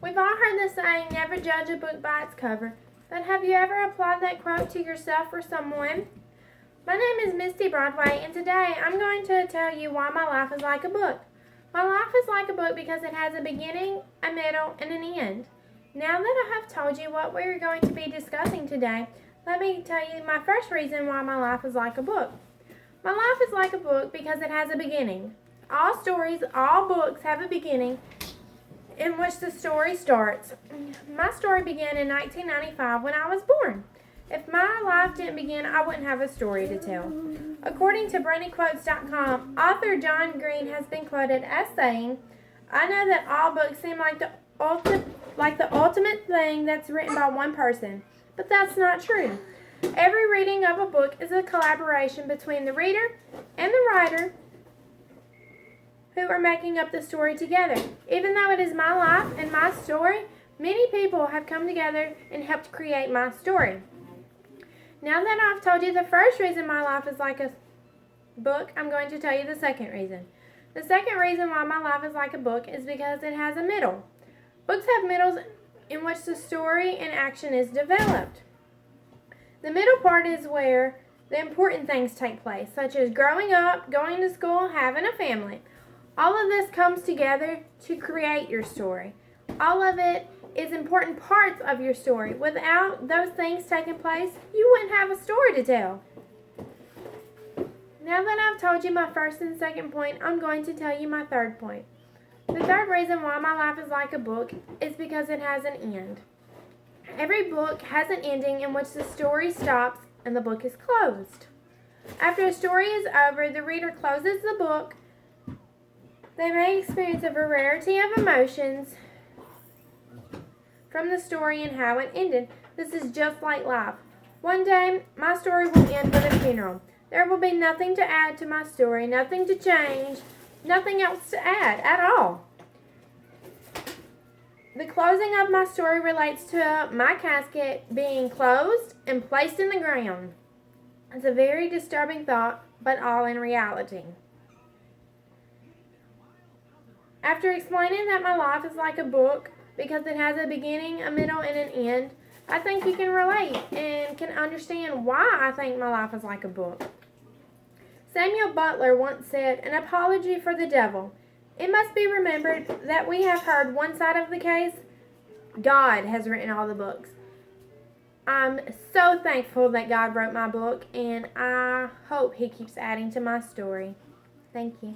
We've all heard the saying, never judge a book by its cover, but have you ever applied that quote to yourself or someone? My name is Misty Broadway, and today I'm going to tell you why my life is like a book. My life is like a book because it has a beginning, a middle, and an end. Now that I have told you what we're going to be discussing today, let me tell you my first reason why my life is like a book. My life is like a book because it has a beginning. All stories, all books have a beginning in which the story starts. My story began in 1995 when I was born. If my life didn't begin, I wouldn't have a story to tell. According to BraineyQuotes.com, author John Green has been quoted as saying, "I know that all books seem like the ultimate thing that's written by one person, but that's not true. Every reading of a book is a collaboration between the reader and the writer who are making up the story together. Even though it is my life and my story, many people have come together and helped create my story." Now that I've told you the first reason my life is like a book, I'm going to tell you the second reason. The second reason why my life is like a book is because it has a middle. Books have middles in which the story and action is developed. The middle part is where the important things take place, such as growing up, going to school, having a family. All of this comes together to create your story. All of it is important parts of your story. Without those things taking place, you wouldn't have a story to tell. Now that I've told you my first and second point, I'm going to tell you my third point. The third reason why my life is like a book is because it has an end. Every book has an ending in which the story stops and the book is closed. After a story is over, the reader closes the book. They may experience a variety of emotions from the story and how it ended. This is just like life. One day, my story will end with a funeral. There will be nothing to add to my story, nothing to change, nothing else to add at all. The closing of my story relates to my casket being closed and placed in the ground. It's a very disturbing thought, but all in reality. After explaining that my life is like a book because it has a beginning, a middle, and an end, I think you can relate and can understand why I think my life is like a book. Samuel Butler once said, "An apology for the devil. It must be remembered that we have heard one side of the case. God has written all the books." I'm so thankful that God wrote my book, and I hope He keeps adding to my story. Thank you.